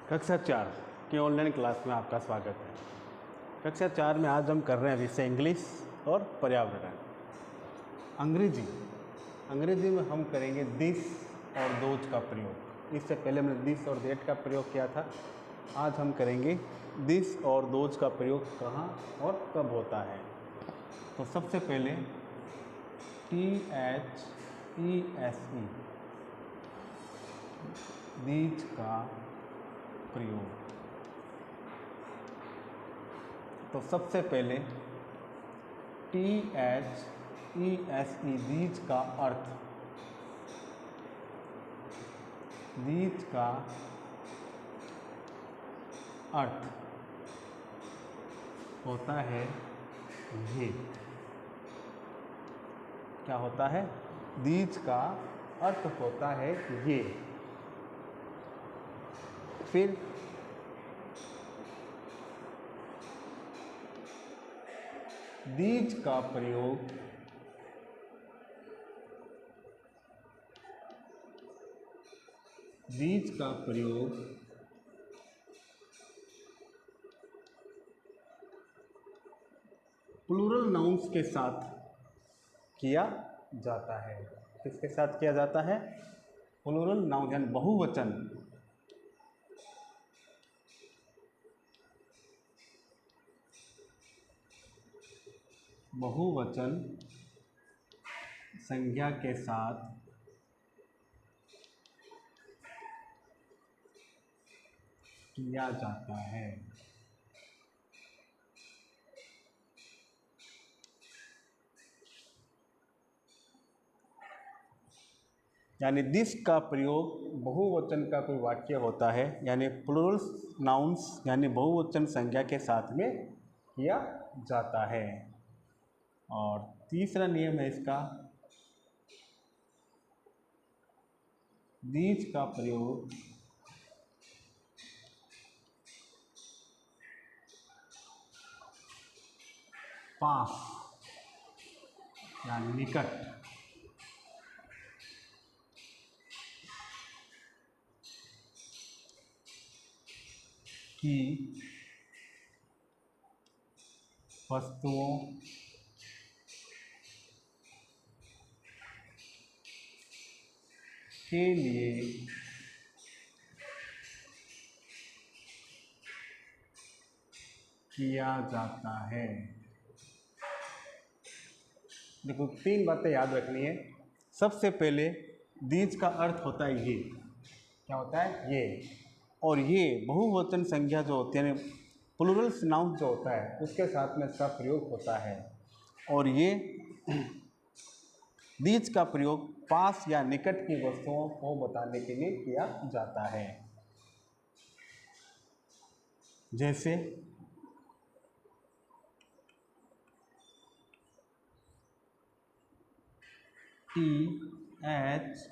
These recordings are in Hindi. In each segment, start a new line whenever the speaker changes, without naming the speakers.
कक्षा 4 की ऑनलाइन क्लास में आपका स्वागत है। कक्षा 4 में आज हम कर रहे हैं विषय इंग्लिश और पर्यावरण। अंग्रेजी में हम करेंगे दिस और दोज का प्रयोग। इससे पहले हमने दिस और दैट का प्रयोग किया था। आज हम करेंगे दिस और दोज का प्रयोग कहाँ और कब होता है। तो सबसे पहले THESE दीज का प्रयोग। तो सबसे पहले THESE दीज का अर्थ, दीज का अर्थ होता है ये। क्या होता है? दीज का अर्थ होता है ये। फिर दीज का प्रयोग प्लूरल नाउन्स के साथ किया जाता है। किसके साथ किया जाता है? प्लूरल नाउन यानी बहुवचन। बहुवचन संज्ञा के साथ किया जाता है। यानी दिस का प्रयोग बहुवचन का कोई वाक्य होता है, यानी प्लूरल नाउन्स यानी बहुवचन संज्ञा के साथ में किया जाता है। और तीसरा नियम है इसका, दीज का प्रयोग पास यानी निकट की वस्तुओं के लिए किया जाता है। देखो, 3 बातें याद रखनी है। सबसे पहले दीज का अर्थ होता है ये। क्या होता है? ये। और ये बहुवचन संज्ञा जो होती है, यानी प्लूरल नाउन जो होता है, उसके साथ में इसका प्रयोग होता है। और ये दीज का प्रयोग पास या निकट की वस्तुओं को बताने के लिए किया जाता है। जैसे THESE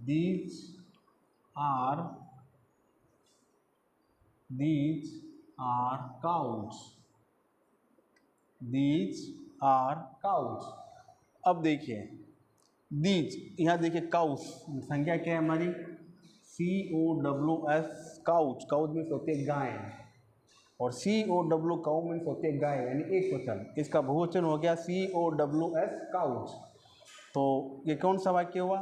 these are cows। these are cows। अब देखिए दीज, यहाँ देखिए काउस संज्ञा क्या है हमारी? COWS couch. काउच मीन्स होती है गाय, और COW काउ मीन्स होती है गाय, यानी एक वचन। इसका बहुवचन हो गया COWS काउच। तो ये कौन सा वाक्य हुआ?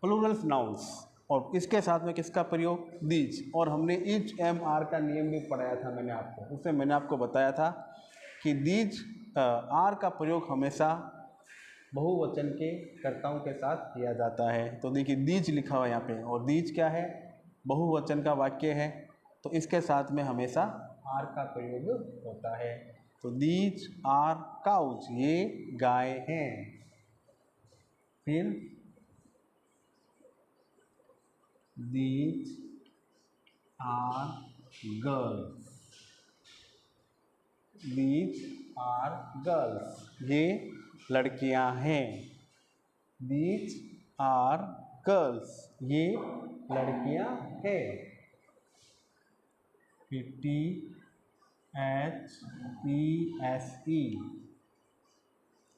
Plural nouns. और इसके साथ में किसका प्रयोग? दीज। और हमने ईच MR का नियम भी पढ़ाया था मैंने आपको। उसमें मैंने आपको बताया था कि दीज आर का प्रयोग हमेशा बहुवचन के कर्ताओं के साथ किया जाता है। तो देखिए दीज लिखा हुआ है यहाँ पे, और दीज क्या है? बहुवचन का वाक्य है, तो इसके साथ में हमेशा आर का प्रयोग होता है। तो दीज आर काउज, ये गाय हैं। फिर these are girls, these are girls, ये लड़कियां हैं। दीज आर गर्ल्स, ये लड़कियां हैं। THESE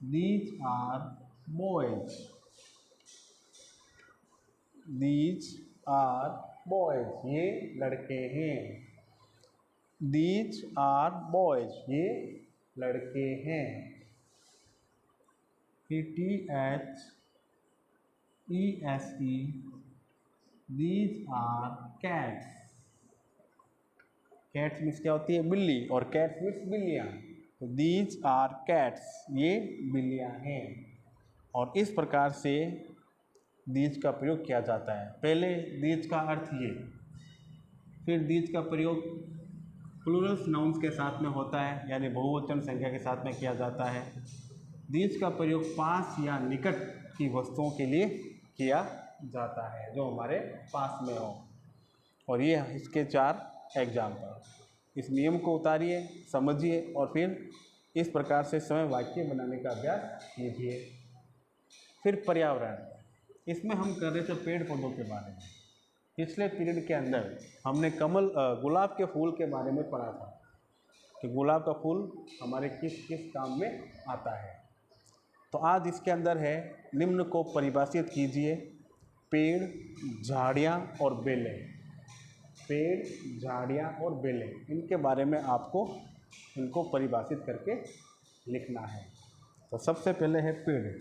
these are boys, these are boys, ये लड़के हैं। दीज आर बॉयज, ये लड़के हैं। THESE, these are cats. Cats means क्या होती है? बिल्ली, और कैट्स मीन्स बिल्लियाँ। तो दीज आर कैट्स, ये बिल्लियाँ हैं। और इस प्रकार से दीज का प्रयोग किया जाता है। पहले दीज का अर्थ ये, फिर दीज का प्रयोग प्लूरल्स नाउन्स के साथ में होता है, यानी बहुवचन संख्या के साथ में किया जाता है। दीज का प्रयोग पास या निकट की वस्तुओं के लिए किया जाता है, जो हमारे पास में हो। और ये इसके 4 एग्जाम्पल। इस नियम को उतारिए, समझिए और फिर इस प्रकार से स्वयं वाक्य बनाने का अभ्यास कीजिए। फिर पर्यावरण, इसमें हम कर रहे थे पेड़ पौधों के बारे में। पिछले पीरियड के अंदर हमने गुलाब के फूल के बारे में पढ़ा था कि गुलाब का फूल हमारे किस किस काम में आता है। तो आज इसके अंदर है, निम्न को परिभाषित कीजिए। पेड़, झाड़ियाँ और बेलें। पेड़, झाड़ियाँ और बेलें, इनके बारे में आपको इनको परिभाषित करके लिखना है। तो सबसे पहले है पेड़।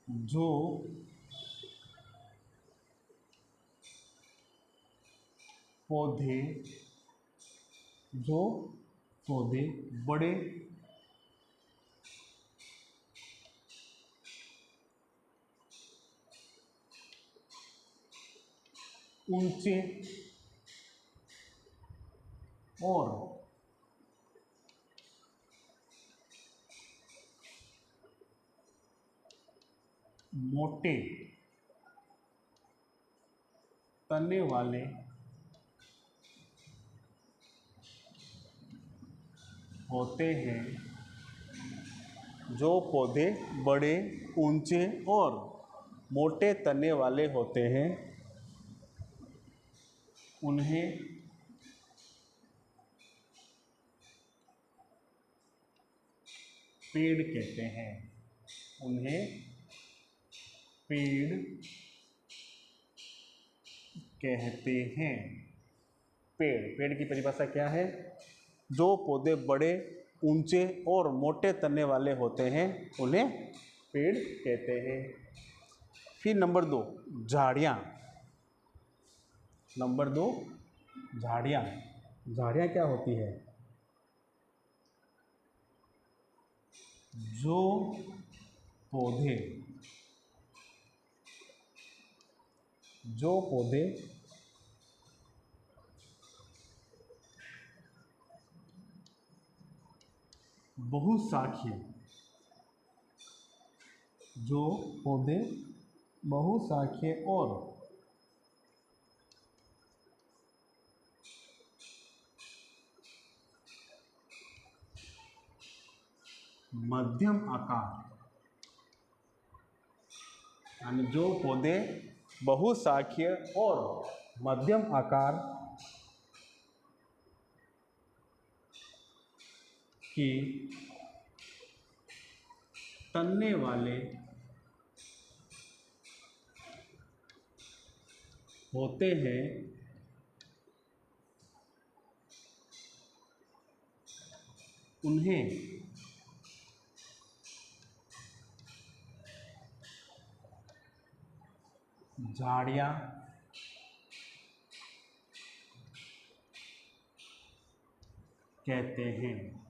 जो पौधे बड़े ऊंचे और मोटे तने वाले होते हैं। जो पौधे बड़े, ऊंचे और मोटे तने वाले होते हैं, उन्हें पेड़ कहते हैं। उन्हें पेड़ कहते हैं। पेड़ की परिभाषा क्या है? जो पौधे बड़े, ऊंचे और मोटे तने वाले होते हैं, उन्हें पेड़ कहते हैं। फिर नंबर 2, झाड़ियाँ। नंबर 2, झाड़ियाँ। झाड़ियाँ क्या होती है? जो पौधे बहुशाखीय, और मध्यम आकार, यानी जो पौधे बहुशाखीय और मध्यम आकार की तने वाले होते हैं, उन्हें झाड़ियाँ कहते हैं।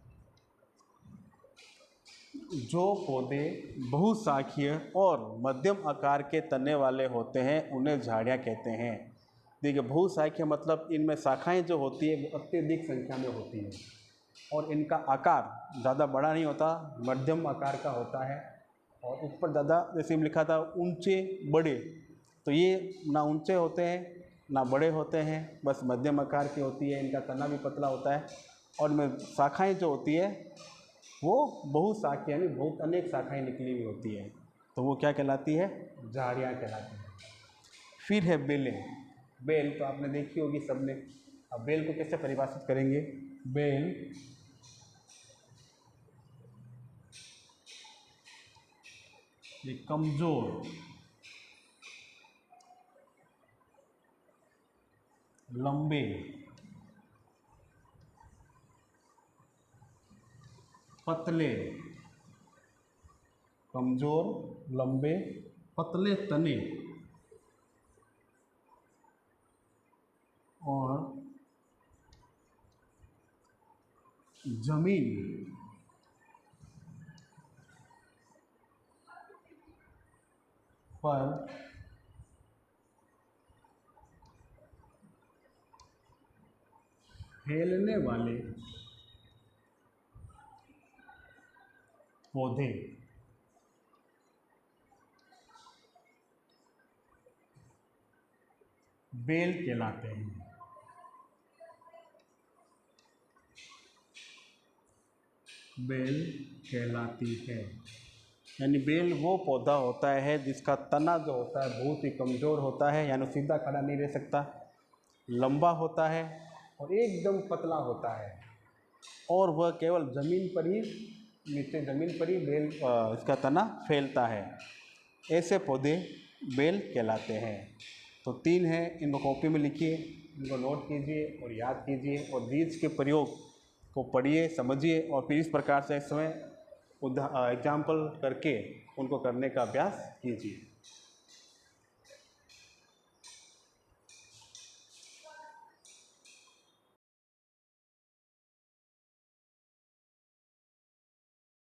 जो पौधे बहुशाखीय और मध्यम आकार के तने वाले होते हैं, उन्हें झाड़ियाँ कहते हैं। देखिए, बहुशाखीय मतलब इनमें शाखाएं जो होती है वो अत्यधिक संख्या में होती है, और इनका आकार ज़्यादा बड़ा नहीं होता, मध्यम आकार का होता है। और ऊपर ज़्यादा, जैसे लिखा था ऊंचे बड़े, तो ये ना ऊंचे होते हैं ना बड़े होते हैं, बस मध्यम आकार की होती है। इनका तना भी पतला होता है, और इनमें शाखाएँ जो होती है वो बहुशाखीय, यानी बहुत अनेक शाखाएँ निकली हुई होती है। तो वो क्या कहलाती है? झाड़ियाँ कहलाती है। फिर है बेलें। बेल तो आपने देखी होगी सबने। अब बेल को कैसे परिभाषित करेंगे? बेल ये कमजोर, लंबे, पतले, कमजोर, लंबे, पतले तने और जमीन पर फैलने वाले पौधे बेल कहलाते हैं। बेल कहलाती है। यानी बेल वो पौधा होता है जिसका तना जो होता है बहुत ही कमज़ोर होता है, यानी सीधा खड़ा नहीं रह सकता, लंबा होता है और एकदम पतला होता है, और वह केवल ज़मीन पर ही, नीचे ज़मीन पर ही बेल इसका तना फैलता है। ऐसे पौधे बेल कहलाते हैं। तो 3 हैं, इनको कॉपी में लिखिए, इनको नोट कीजिए और याद कीजिए, और बीज के प्रयोग को पढ़िए, समझिए, और फिर इस प्रकार से स्वयं एग्जाम्पल करके उनको करने का अभ्यास कीजिए।